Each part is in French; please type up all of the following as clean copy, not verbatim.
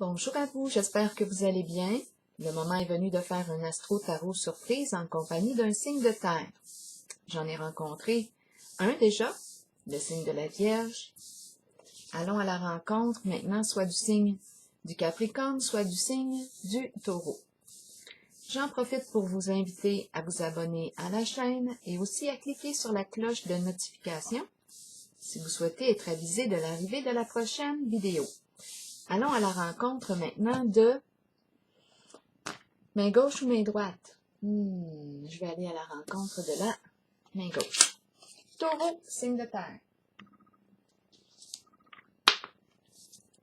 Bonjour à vous, j'espère que vous allez bien. Le moment est venu de faire un astro-tarot surprise en compagnie d'un signe de terre. J'en ai rencontré un déjà, le signe de la Vierge. Allons à la rencontre maintenant soit du signe du Capricorne, soit du signe du Taureau. J'en profite pour vous inviter à vous abonner à la chaîne et aussi à cliquer sur la cloche de notification si vous souhaitez être avisé de l'arrivée de la prochaine vidéo. Allons à la rencontre maintenant de main gauche ou main droite? Je vais aller à la rencontre de la main gauche. Taureau, signe de terre.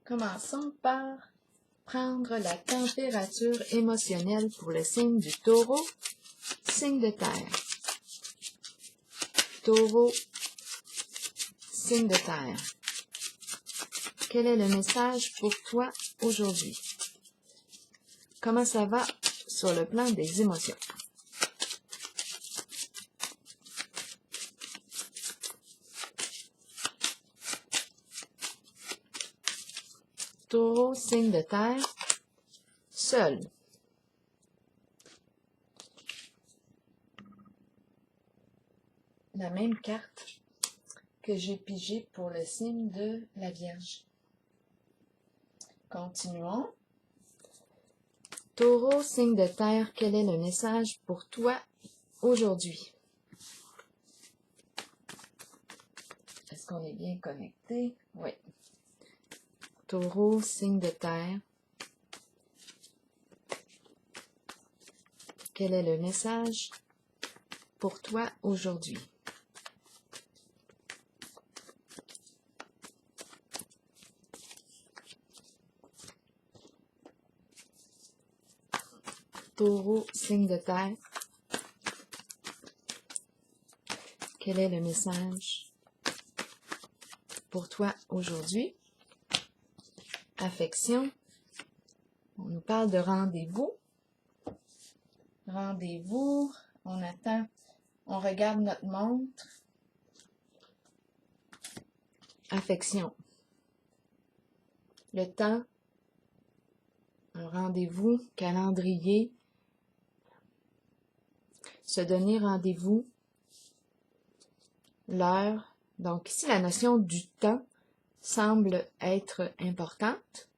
Commençons par prendre la température émotionnelle pour le signe du Taureau, signe de terre. Taureau, signe de terre. Quel est le message pour toi aujourd'hui? Comment ça va sur le plan des émotions? Taureau, signe de terre, seul. La même carte que j'ai pigée pour le signe de la Vierge. Continuons. Taureau, signe de terre, quel est le message pour toi aujourd'hui? Est-ce qu'on est bien connecté? Oui. Taureau, signe de terre. Quel est le message pour toi aujourd'hui? Taureau, signe de terre. Quel est le message pour toi aujourd'hui? Affection. On nous parle de rendez-vous. Rendez-vous. On attend. On regarde notre montre. Affection. Le temps. Un rendez-vous. Calendrier. Se donner rendez-vous. L'heure. Donc ici, la notion du temps semble être importante.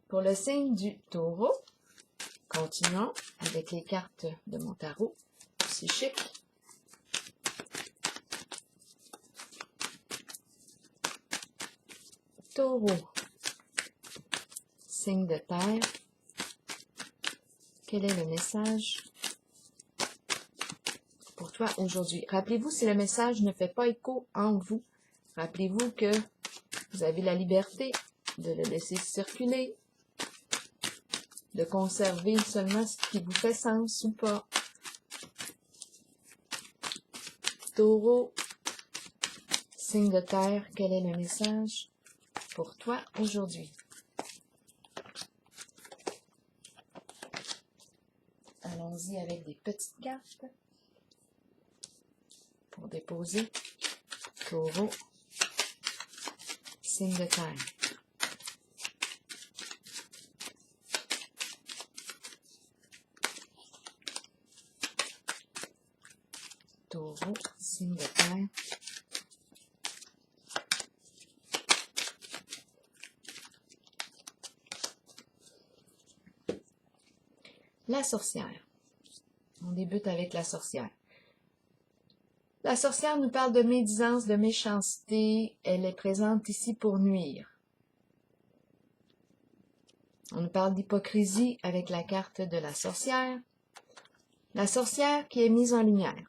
Pour le signe du Taureau, continuons avec les cartes de mon tarot psychique. Taureau, signe de terre. Quel est le message pour toi aujourd'hui? Rappelez-vous, si le message ne fait pas écho en vous, rappelez-vous que vous avez la liberté de le laisser circuler, de conserver seulement ce qui vous fait sens ou pas. Taureau, signe de terre, quel est le message pour toi aujourd'hui? Allons-y avec des petites cartes pour déposer. Taureau, signe de terre. Taureau, signe de terre. La sorcière. On débute avec la sorcière. La sorcière nous parle de médisance, de méchanceté. Elle est présente ici pour nuire. On nous parle d'hypocrisie avec la carte de la sorcière. La sorcière qui est mise en lumière.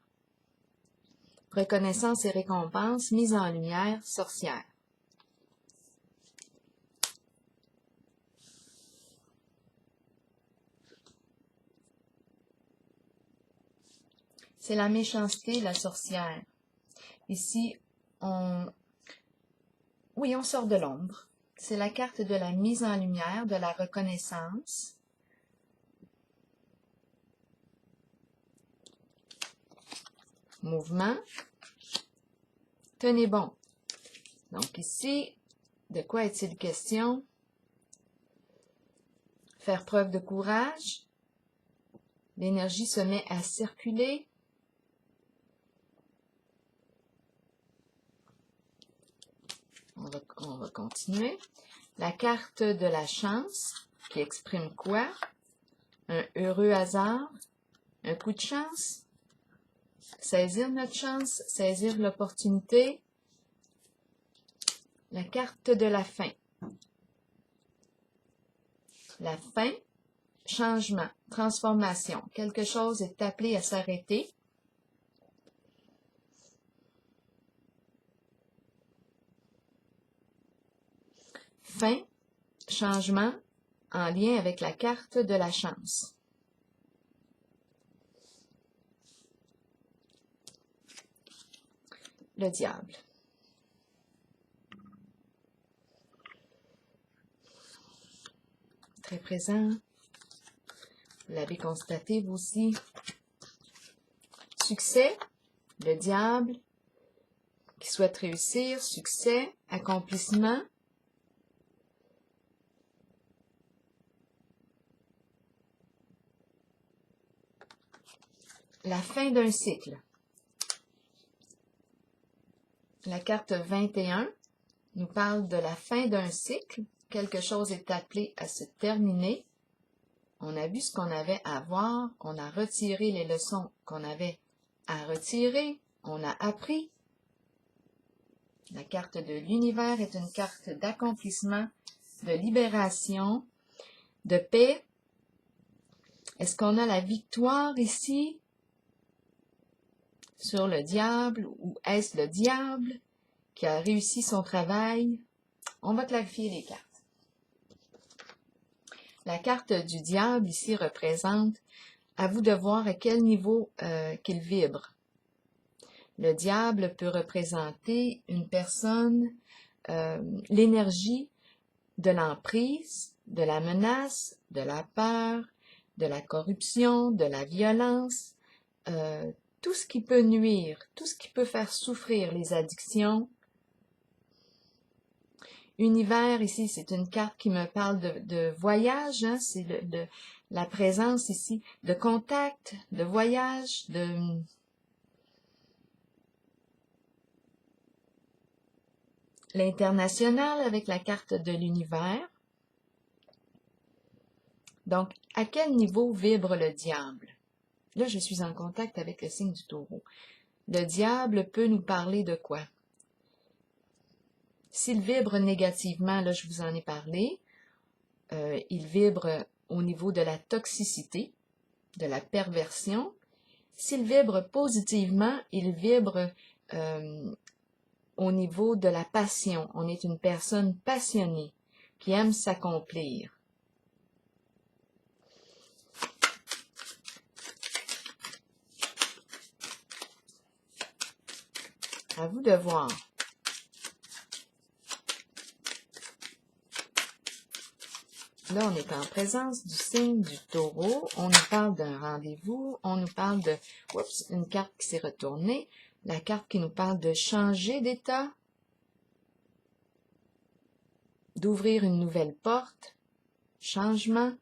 Reconnaissance et récompense, mise en lumière, sorcière. C'est la méchanceté, la sorcière. Ici, on sort de l'ombre. C'est la carte de la mise en lumière, de la reconnaissance. mouvement. Tenez bon. Donc ici, de quoi est-il question? Faire preuve de courage. L'énergie se met à circuler. On va continuer. La carte de la chance, qui exprime quoi? Un heureux hasard, un coup de chance, saisir notre chance, saisir l'opportunité. La carte de la fin. La fin, changement, transformation. Quelque chose est appelé à s'arrêter. Fin, changement, en lien avec la carte de la chance. Le diable. Très présent. Vous l'avez constaté, vous aussi. Succès, le diable, qui souhaite réussir, succès, accomplissement. La fin d'un cycle. La carte 21 nous parle de la fin d'un cycle. Quelque chose est appelé à se terminer. On a vu ce qu'on avait à voir, on a retiré les leçons qu'on avait à retirer, on a appris. La carte de l'univers est une carte d'accomplissement, de libération, de paix. Est-ce qu'on a la victoire ici sur le diable ou est-ce le diable qui a réussi son travail? On va clarifier les cartes. La carte du diable ici représente, à vous de voir à quel niveau qu'il vibre. Le diable peut représenter une personne, l'énergie de l'emprise, de la menace, de la peur, de la corruption, de la violence, tout ce qui peut nuire, tout ce qui peut faire souffrir les addictions. Univers, ici, c'est une carte qui me parle de voyage, hein, c'est la présence ici, de contact, de voyage, de... L'international avec la carte de l'univers. Donc, à quel niveau vibre le diable? Là, je suis en contact avec le signe du taureau. Le diable peut nous parler de quoi? S'il vibre négativement, là, je vous en ai parlé, il vibre au niveau de la toxicité, de la perversion. S'il vibre positivement, il vibre au niveau de la passion. On est une personne passionnée qui aime s'accomplir. À vous de voir. Là, on est en présence du signe du taureau. On nous parle d'un rendez-vous. On nous parle de... Oups, une carte qui s'est retournée. La carte qui nous parle de changer d'état. D'ouvrir une nouvelle porte. Changement.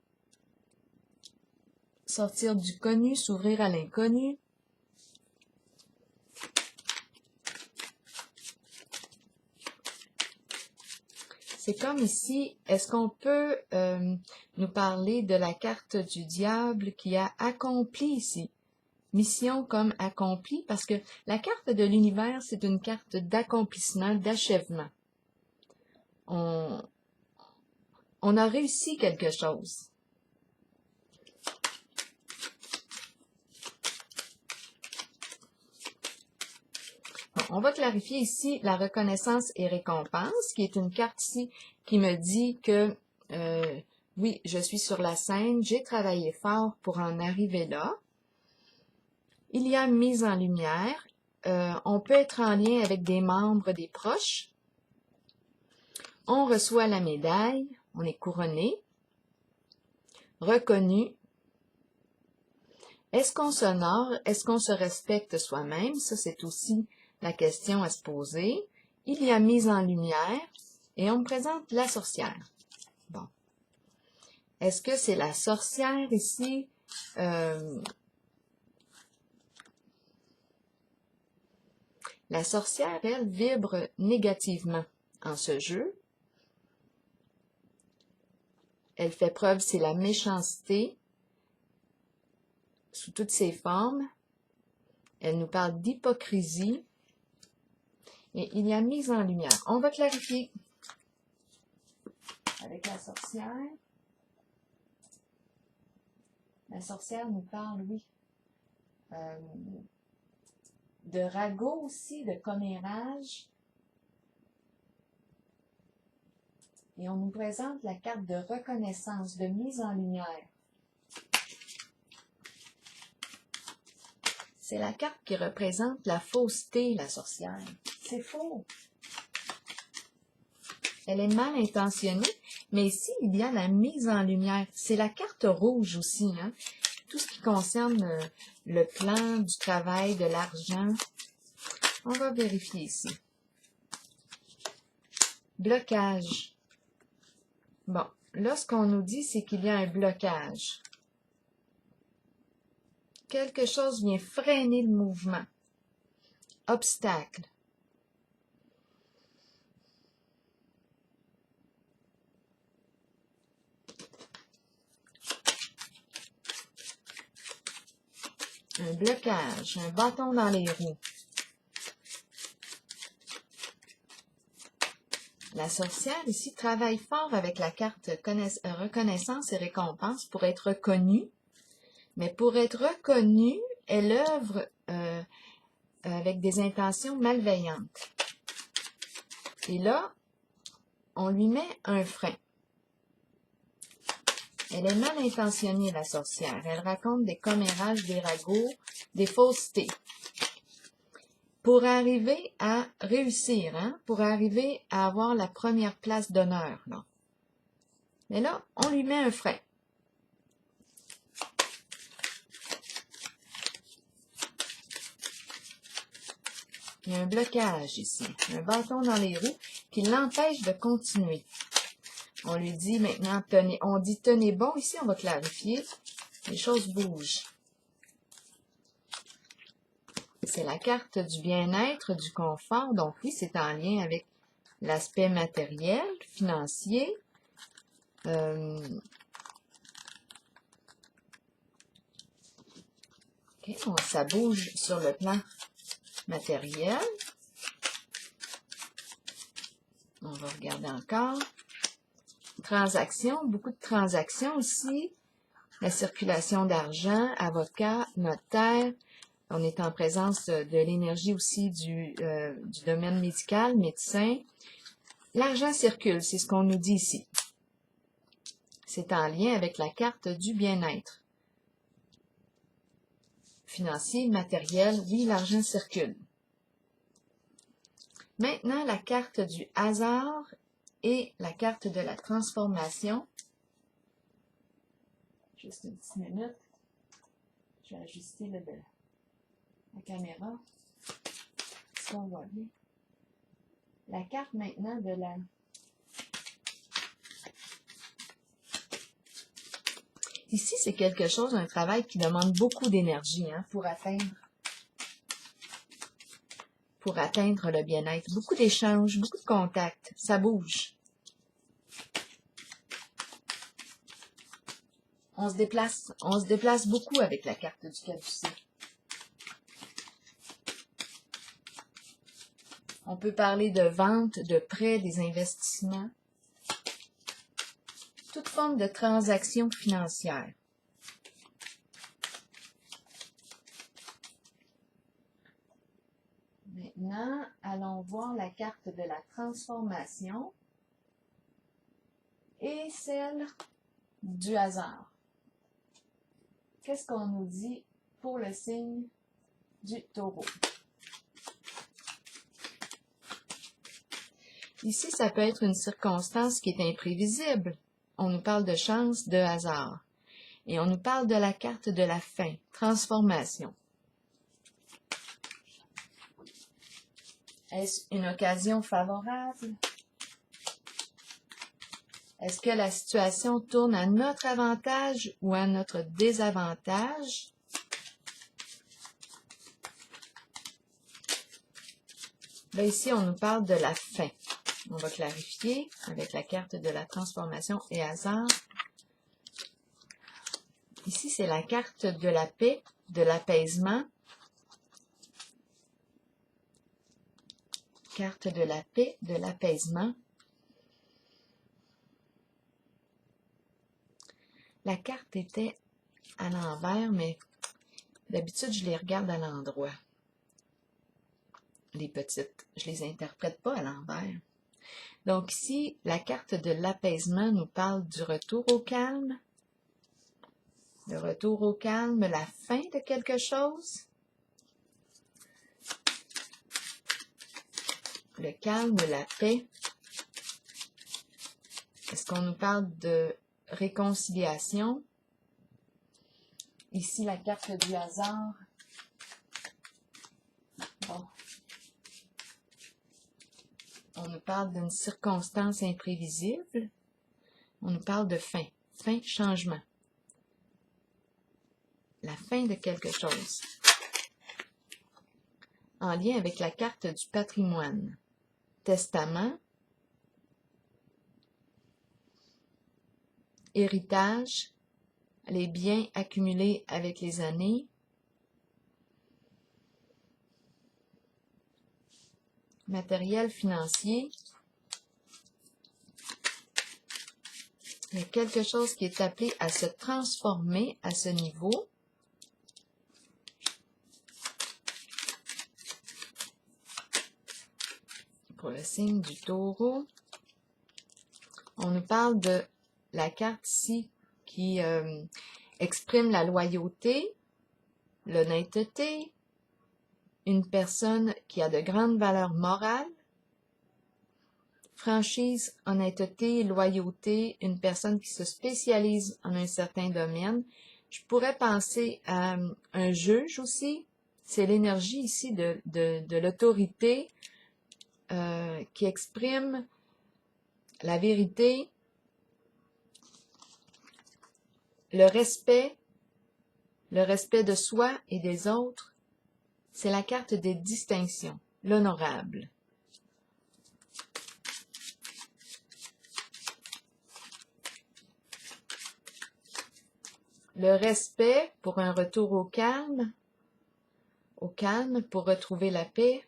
Sortir du connu, s'ouvrir à l'inconnu. C'est comme ici, est-ce qu'on peut nous parler de la carte du diable qui a accompli ici? Mission comme accompli, parce que la carte de l'univers, c'est une carte d'accomplissement, d'achèvement. On a réussi quelque chose. On va clarifier ici la reconnaissance et récompense, qui est une carte ici qui me dit que, oui, je suis sur la scène, j'ai travaillé fort pour en arriver là. Il y a mise en lumière, on peut être en lien avec des membres, des proches. On reçoit la médaille, on est couronné, reconnu. Est-ce qu'on s'honore? Est-ce qu'on se respecte soi-même? Ça, c'est aussi la question à se poser. Il y a mise en lumière et on me présente la sorcière. Bon. Est-ce que c'est la sorcière ici? La sorcière, elle, vibre négativement en ce jeu. Elle fait preuve, c'est la méchanceté sous toutes ses formes. Elle nous parle d'hypocrisie. Et il y a mise en lumière. On va clarifier avec la sorcière. La sorcière nous parle, oui, de ragot aussi, de commérage. Et on nous présente la carte de reconnaissance, de mise en lumière. C'est la carte qui représente la fausseté, la sorcière. C'est faux. Elle est mal intentionnée, mais ici, il y a la mise en lumière. C'est la carte rouge aussi, hein? Tout ce qui concerne le plan du travail, de l'argent. On va vérifier ici. Blocage. Bon, là, ce qu'on nous dit, c'est qu'il y a un blocage. Quelque chose vient freiner le mouvement. Obstacle. Un blocage, un bâton dans les roues. La sorcière ici travaille fort avec la carte reconnaissance et récompense pour être reconnue. Mais pour être reconnue, elle œuvre avec des intentions malveillantes. Et là, on lui met un frein. Elle est mal intentionnée, la sorcière. Elle raconte des commérages, des ragots, des faussetés. Pour arriver à réussir, hein, pour arriver à avoir la première place d'honneur, là. Mais là, on lui met un frein. Il y a un blocage ici, un bâton dans les roues qui l'empêche de continuer. On lui dit maintenant, tenez, on dit tenez bon, ici on va clarifier, les choses bougent. C'est la carte du bien-être, du confort, donc oui, c'est en lien avec l'aspect matériel, financier. Ça bouge sur le plan matériel. On va regarder encore. Transactions, beaucoup de transactions ici. La circulation d'argent, avocat, notaire. On est en présence de l'énergie aussi du domaine médical, médecin. L'argent circule, c'est ce qu'on nous dit ici. C'est en lien avec la carte du bien-être. Financier, matériel, oui, l'argent circule. Maintenant, la carte du hasard et la carte de la transformation. Juste une petite minute. Je vais ajuster la caméra. Est-ce qu'on voit bien? La carte maintenant de la... Ici, c'est quelque chose, un travail qui demande beaucoup d'énergie, hein, pour atteindre le bien-être. Beaucoup d'échanges, beaucoup de contacts. Ça bouge. On se déplace beaucoup avec la carte du caducée. On peut parler de vente, de prêts, des investissements. Toute forme de transaction financière. Maintenant, allons voir la carte de la transformation et celle du hasard. Qu'est-ce qu'on nous dit pour le signe du taureau? Ici, ça peut être une circonstance qui est imprévisible. On nous parle de chance, de hasard. Et on nous parle de la carte de la fin. transformation. Est-ce une occasion favorable? Est-ce que la situation tourne à notre avantage ou à notre désavantage? Là, ici, on nous parle de la fin. On va clarifier avec la carte de la transformation et hasard. Ici, c'est la carte de la paix, de l'apaisement. Carte de la paix, de l'apaisement. La carte était à l'envers, mais d'habitude, je les regarde à l'endroit. Les petites, je les interprète pas à l'envers. Donc ici, la carte de l'apaisement nous parle du retour au calme. Le retour au calme, la fin de quelque chose. Le calme, la paix. Est-ce qu'on nous parle de réconciliation? Ici, la carte du hasard. Bon. On nous parle d'une circonstance imprévisible. On nous parle de fin. Fin, changement. La fin de quelque chose. En lien avec la carte du patrimoine. Testament. Héritage. Les biens accumulés avec les années. Matériel financier. Il y a quelque chose qui est appelé à se transformer à ce niveau. Pour le signe du taureau. On nous parle de la carte ici qui exprime la loyauté, l'honnêteté, une personne qui a de grandes valeurs morales, franchise, honnêteté, loyauté, une personne qui se spécialise en un certain domaine. Je pourrais penser à un juge aussi. C'est l'énergie ici de l'autorité qui exprime la vérité, le respect de soi et des autres. C'est la carte des distinctions, l'honorable. Le respect pour un retour au calme pour retrouver la paix.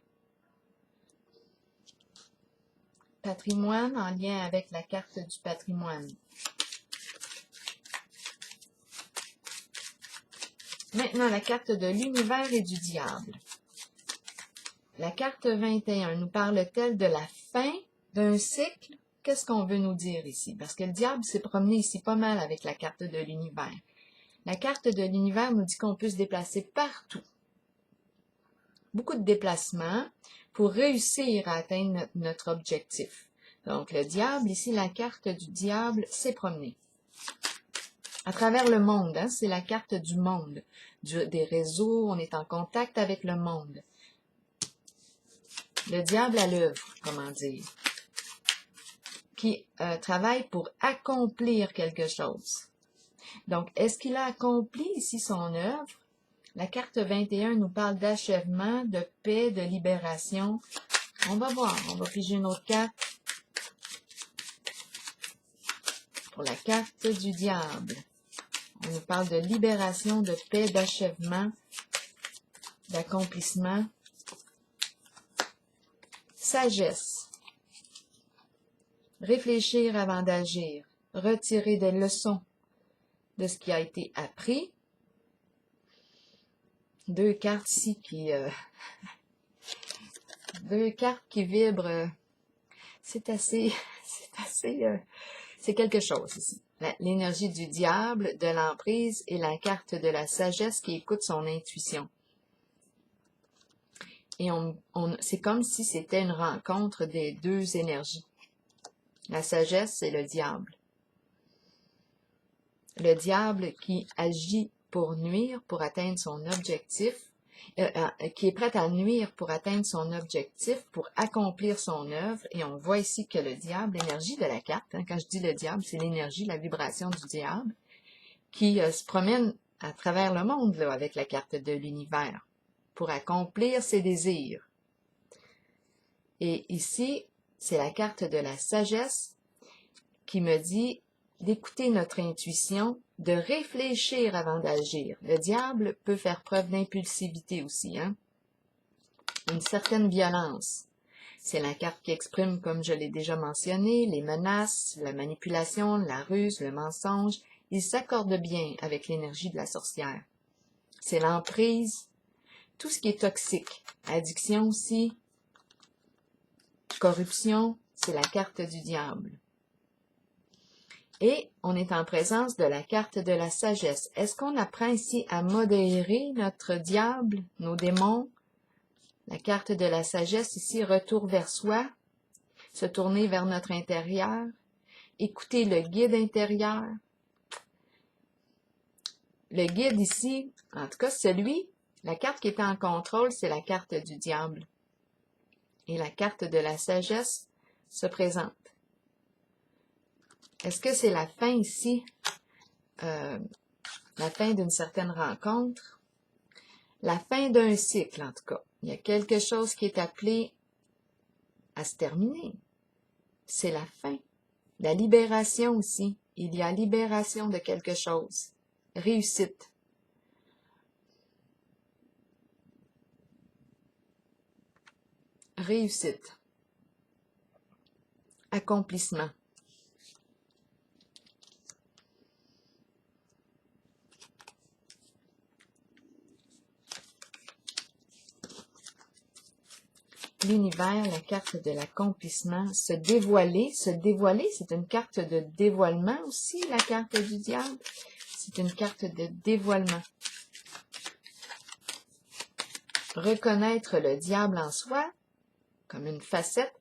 Patrimoine en lien avec la carte du patrimoine. Maintenant, la carte de l'univers et du diable. La carte 21 nous parle-t-elle de la fin d'un cycle? Qu'est-ce qu'on veut nous dire ici? Parce que le diable s'est promené ici pas mal avec la carte de l'univers. La carte de l'univers nous dit qu'on peut se déplacer partout. Beaucoup de déplacements pour réussir à atteindre notre objectif. Donc, le diable, ici, la carte du diable s'est promenée. À travers le monde, hein, c'est la carte du monde, des réseaux, on est en contact avec le monde. Le diable à l'œuvre, comment dire, qui travaille pour accomplir quelque chose. Donc, est-ce qu'il a accompli ici son œuvre? La carte 21 nous parle d'achèvement, de paix, de libération. On va voir, on va piger une autre carte. Pour la carte du diable, on nous parle de libération, de paix, d'achèvement, d'accomplissement. Sagesse. Réfléchir avant d'agir. Retirer des leçons de ce qui a été appris. Deux cartes ici qui... deux cartes qui vibrent. C'est quelque chose ici. L'énergie du diable, de l'emprise et la carte de la sagesse qui écoute son intuition. Et c'est comme si c'était une rencontre des deux énergies. La sagesse, c'est le diable. Le diable qui agit pour nuire pour atteindre son objectif, qui est prête à nuire pour atteindre son objectif, pour accomplir son œuvre. Et on voit ici que le diable, l'énergie de la carte, hein, quand je dis le diable, c'est l'énergie, la vibration du diable, qui se promène à travers le monde là, avec la carte de l'univers, pour accomplir ses désirs. Et ici, c'est la carte de la sagesse qui me dit d'écouter notre intuition, de réfléchir avant d'agir. Le diable peut faire preuve d'impulsivité aussi, hein? Une certaine violence. C'est la carte qui exprime, comme je l'ai déjà mentionné, les menaces, la manipulation, la ruse, le mensonge. Il s'accorde bien avec l'énergie de la sorcière. C'est l'emprise, tout ce qui est toxique. Addiction aussi, corruption, c'est la carte du diable. Et on est en présence de la carte de la sagesse. Est-ce qu'on apprend ici à modérer notre diable, nos démons? La carte de la sagesse ici, retour vers soi, se tourner vers notre intérieur, écouter le guide intérieur. Le guide ici, en tout cas la carte qui est en contrôle, c'est la carte du diable. Et la carte de la sagesse se présente. Est-ce que c'est la fin ici, la fin d'une certaine rencontre, la fin d'un cycle en tout cas? Il y a quelque chose qui est appelé à se terminer. C'est la fin. La libération aussi. Il y a libération de quelque chose. Réussite. Réussite. Accomplissement. L'univers, la carte de l'accomplissement, se dévoiler, c'est une carte de dévoilement aussi, la carte du diable. C'est une carte de dévoilement. Reconnaître le diable en soi, comme une facette,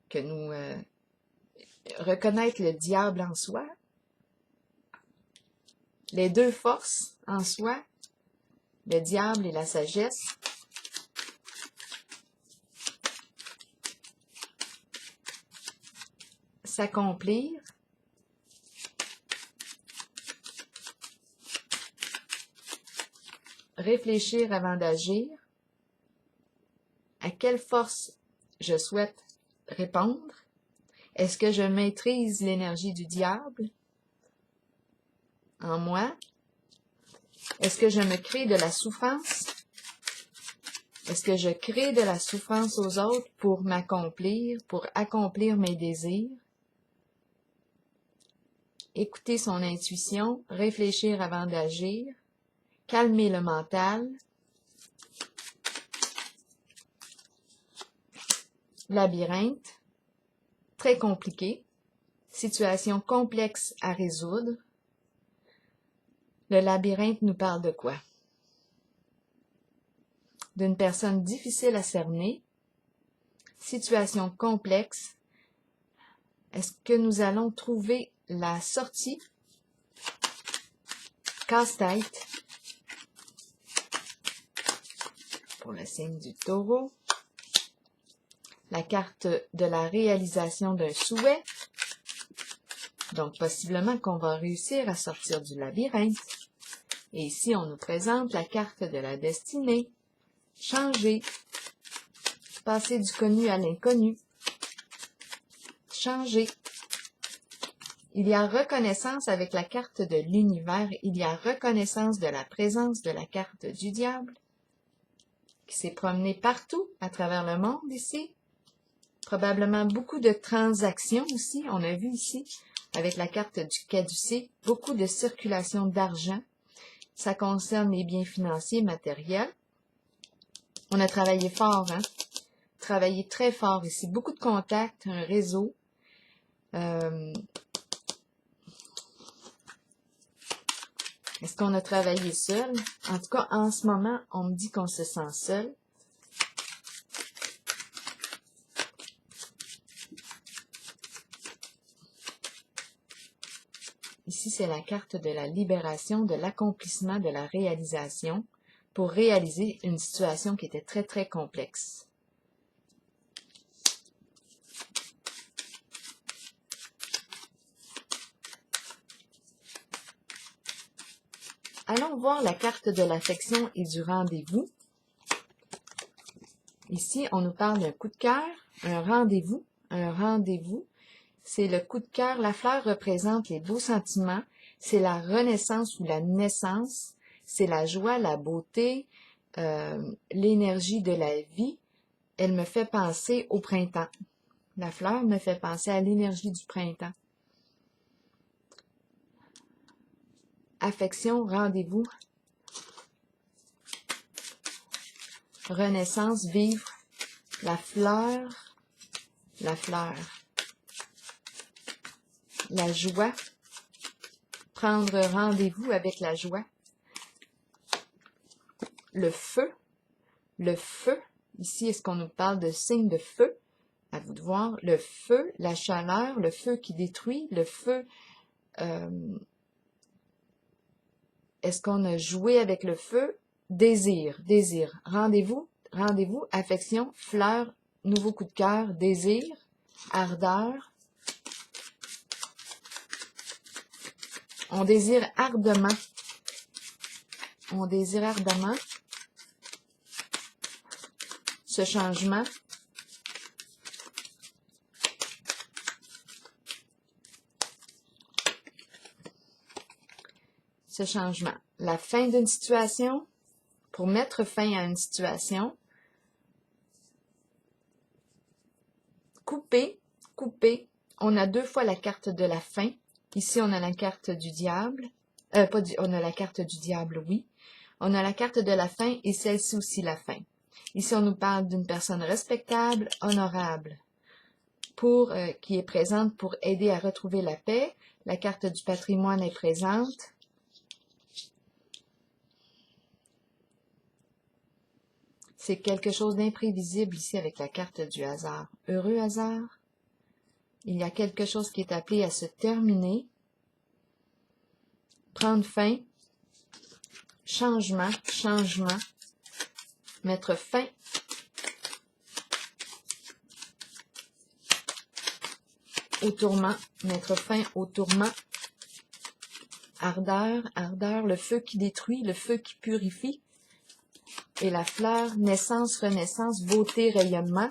que nous... reconnaître le diable en soi, les deux forces en soi, le diable et la sagesse, s'accomplir, réfléchir avant d'agir, à quelle force je souhaite répondre, est-ce que je maîtrise l'énergie du diable en moi, est-ce que je me crée de la souffrance, est-ce que je crée de la souffrance aux autres pour m'accomplir, pour accomplir mes désirs? Écouter son intuition, réfléchir avant d'agir, calmer le mental, labyrinthe, très compliqué, situation complexe à résoudre. Le labyrinthe nous parle de quoi? D'une personne difficile à cerner, situation complexe. Est-ce que nous allons trouver la sortie? Casse-tête pour le signe du taureau. La carte de la réalisation d'un souhait. Donc, possiblement qu'on va réussir à sortir du labyrinthe. Et ici, on nous présente la carte de la destinée. Changer. Passer du connu à l'inconnu. Changer. Il y a reconnaissance avec la carte de l'univers. Il y a reconnaissance de la présence de la carte du diable qui s'est promenée partout à travers le monde ici. Probablement beaucoup de transactions aussi. On a vu ici, avec la carte du caducée, beaucoup de circulation d'argent. Ça concerne les biens financiers, matériels. On a travaillé fort, hein? Travaillé très fort ici. Beaucoup de contacts, un réseau. Est-ce qu'on a travaillé seul? En tout cas, en ce moment, on me dit qu'on se sent seul. Ici, c'est la carte de la libération, de l'accomplissement, de la réalisation pour réaliser une situation qui était très, très complexe. Allons voir la carte de l'affection et du rendez-vous. Ici, on nous parle d'un coup de cœur, un rendez-vous, un rendez-vous. C'est le coup de cœur. La fleur représente les beaux sentiments. C'est la renaissance ou la naissance. C'est la joie, la beauté, l'énergie de la vie. Elle me fait penser au printemps. La fleur me fait penser à l'énergie du printemps. Affection, rendez-vous. Renaissance, vivre. La fleur. La fleur. La joie. Prendre rendez-vous avec la joie. Le feu. Le feu. Ici, est-ce qu'on nous parle de signe de feu? À vous de voir. Le feu, la chaleur, le feu qui détruit, le feu. Est-ce qu'on a joué avec le feu? Désir, désir. Rendez-vous, rendez-vous, affection, fleur, nouveau coup de cœur, désir, ardeur. On désire ardemment. On désire ardemment ce changement. Ce changement. La fin d'une situation, pour mettre fin à une situation. Couper, couper. On a deux fois la carte de la fin. Ici, on a la carte du diable. On a la carte du diable, oui. On a la carte de la fin et celle-ci aussi la fin. Ici, on nous parle d'une personne respectable, honorable, qui est présente pour aider à retrouver la paix. La carte du patrimoine est présente. C'est quelque chose d'imprévisible ici avec la carte du hasard. Heureux hasard. Il y a quelque chose qui est appelé à se terminer. Prendre fin. Changement, changement. Mettre fin. Au tourment. Mettre fin au tourment. Ardeur, ardeur, le feu qui détruit, le feu qui purifie. Et la fleur, naissance, renaissance, beauté, rayonnement,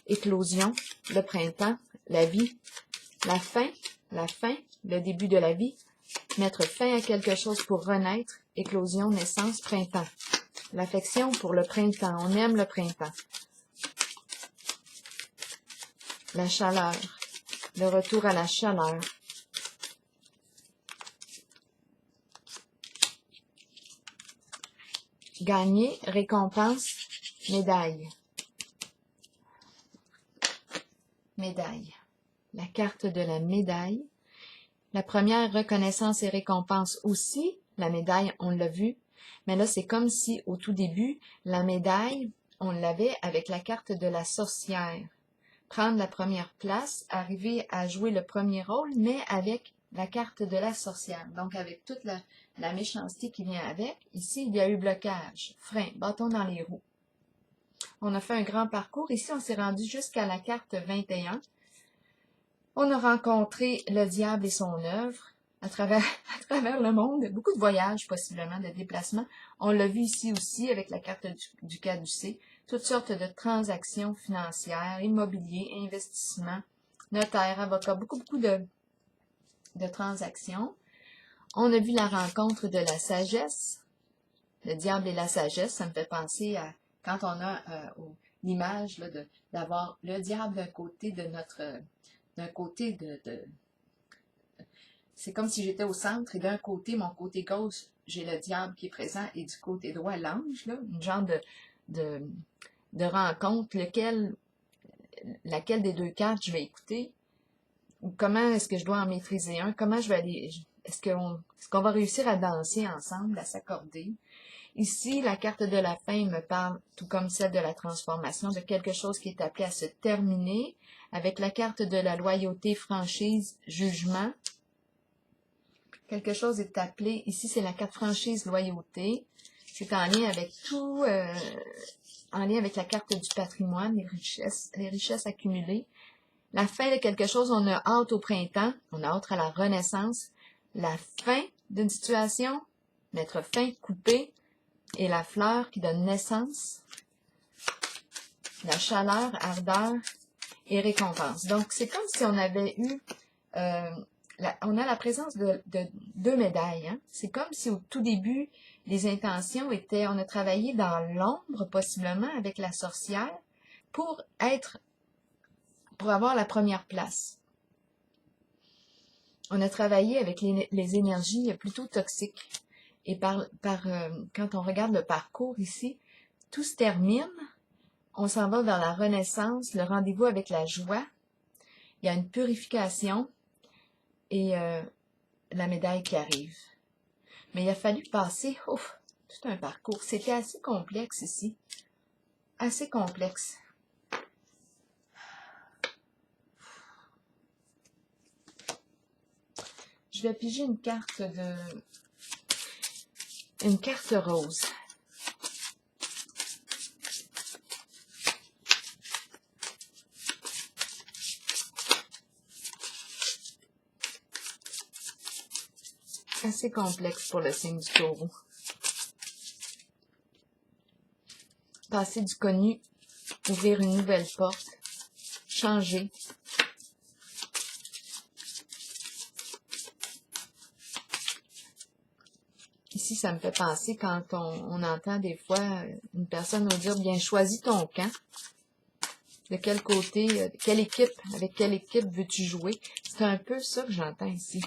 éclosion, le printemps, la vie, la fin, le début de la vie, mettre fin à quelque chose pour renaître, éclosion, naissance, printemps. L'affection pour le printemps, on aime le printemps. La chaleur, le retour à la chaleur. Gagner, récompense, médaille. Médaille. La carte de la médaille. La première, reconnaissance et récompense aussi. La médaille, on l'a vu. Mais là, c'est comme si, au tout début, la médaille, on l'avait avec la carte de la sorcière. Prendre la première place, arriver à jouer le premier rôle, mais avec la carte de la sorcière. Donc, avec toute la méchanceté qui vient avec. Ici, il y a eu blocage, frein, bâton dans les roues. On a fait un grand parcours. Ici, on s'est rendu jusqu'à la carte 21. On a rencontré le diable et son œuvre à travers le monde. Beaucoup de voyages, possiblement, de déplacements. On l'a vu ici aussi avec la carte du caducée. Toutes sortes de transactions financières, immobilier, investissement, notaire, avocat, beaucoup de transactions. On a vu la rencontre de la sagesse. Le diable et la sagesse, ça me fait penser à quand on a l'image d'avoir le diable d'un côté de notre... c'est comme si j'étais au centre et d'un côté, mon côté gauche, j'ai le diable qui est présent et du côté droit, l'ange, une genre de rencontre, laquelle des deux cartes je vais écouter, ou comment est-ce que je dois en maîtriser un, comment je vais aller, est-ce qu'on va réussir à danser ensemble, à s'accorder. Ici, la carte de la fin me parle, tout comme celle de la transformation, de quelque chose qui est appelé à se terminer, avec la carte de la loyauté, franchise, jugement. Quelque chose est appelé, ici c'est la carte franchise loyauté. C'est en lien avec tout, en lien avec la carte du patrimoine, les richesses accumulées. La fin de quelque chose, on a hâte au printemps, on a hâte à la renaissance. La fin d'une situation, mettre fin, couper, et la fleur qui donne naissance. La chaleur, ardeur et récompense. Donc, c'est comme si on avait eu, on a la présence de deux médailles. Hein? C'est comme si au tout début, les intentions étaient, on a travaillé dans l'ombre, possiblement, avec la sorcière, pour avoir la première place. On a travaillé avec les énergies plutôt toxiques. Et quand on regarde le parcours ici, tout se termine. On s'en va vers la renaissance, le rendez-vous avec la joie. Il y a une purification et la médaille qui arrive. Mais il a fallu passer tout un parcours. C'était assez complexe ici. Assez complexe. Je vais piger une carte rose. Assez complexe pour le signe du taureau. Passer du connu, ouvrir une nouvelle porte, changer. Ici, ça me fait penser quand on entend des fois une personne nous dire, bien, choisis ton camp. De quel côté, avec quelle équipe veux-tu jouer? C'est un peu ça que j'entends ici.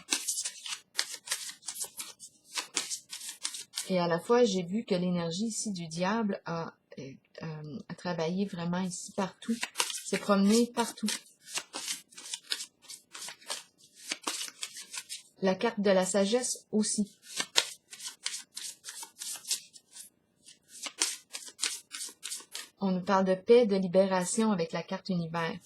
Et à la fois, j'ai vu que l'énergie ici du diable a travaillé vraiment ici partout, s'est promenée partout. La carte de la sagesse aussi. On nous parle de paix, de libération avec la carte univers.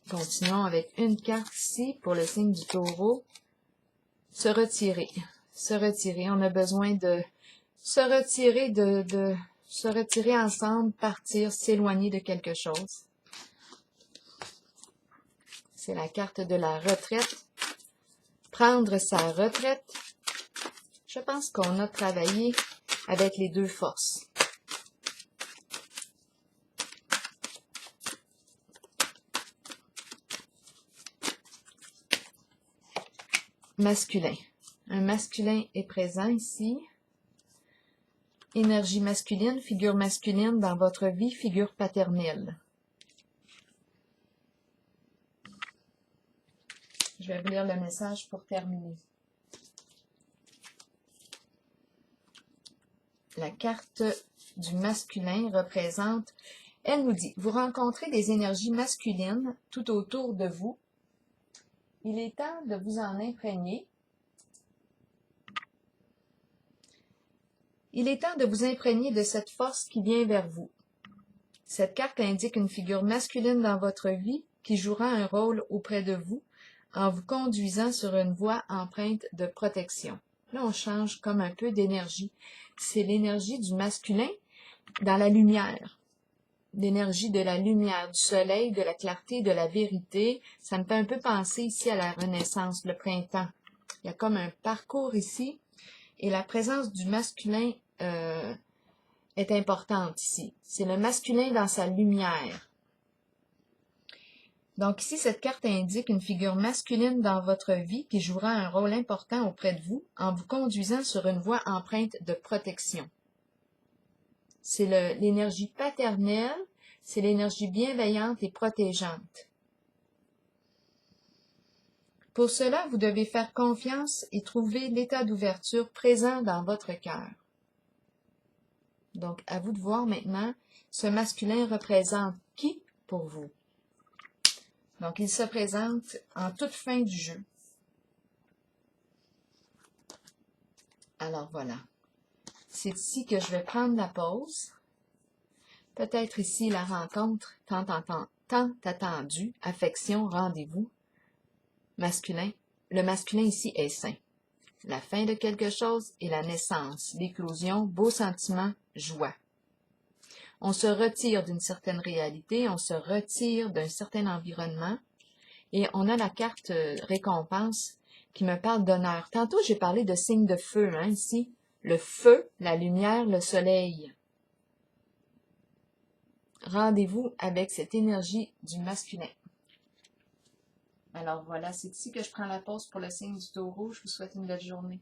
Continuons avec une carte ici pour le signe du taureau. Se retirer. Se retirer. On a besoin de se retirer, se retirer ensemble, partir, s'éloigner de quelque chose. C'est la carte de la retraite. Prendre sa retraite. Je pense qu'on a travaillé avec les deux forces. Masculin. Un masculin est présent ici. Énergie masculine, figure masculine dans votre vie, figure paternelle. Je vais vous lire le message pour terminer. La carte du masculin représente, elle nous dit, vous rencontrez des énergies masculines tout autour de vous. Il est temps de vous en imprégner. Il est temps de vous imprégner de cette force qui vient vers vous. Cette carte indique une figure masculine dans votre vie qui jouera un rôle auprès de vous en vous conduisant sur une voie empreinte de protection. Là, on change comme un peu d'énergie. C'est l'énergie du masculin dans la lumière. L'énergie de la lumière, du soleil, de la clarté, de la vérité. Ça me fait un peu penser ici à la Renaissance, le printemps. Il y a comme un parcours ici. Et la présence du masculin est importante ici. C'est le masculin dans sa lumière. Donc ici, cette carte indique une figure masculine dans votre vie qui jouera un rôle important auprès de vous en vous conduisant sur une voie empreinte de protection. C'est l'énergie paternelle, c'est l'énergie bienveillante et protégeante. Pour cela, vous devez faire confiance et trouver l'état d'ouverture présent dans votre cœur. Donc, à vous de voir maintenant, ce masculin représente qui pour vous? Donc, il se présente en toute fin du jeu. Alors, voilà. C'est ici que je vais prendre la pause. Peut-être ici la rencontre tant tant attendu, affection, rendez-vous, masculin. Le masculin ici est sain. La fin de quelque chose et la naissance, l'éclosion, beaux sentiments, joie. On se retire d'une certaine réalité, on se retire d'un certain environnement et on a la carte récompense qui me parle d'honneur. Tantôt, j'ai parlé de signe de feu, hein, ici. Le feu, la lumière, le soleil. Rendez-vous avec cette énergie du masculin. Alors voilà, c'est ici que je prends la pause pour le signe du Taureau. Je vous souhaite une belle journée.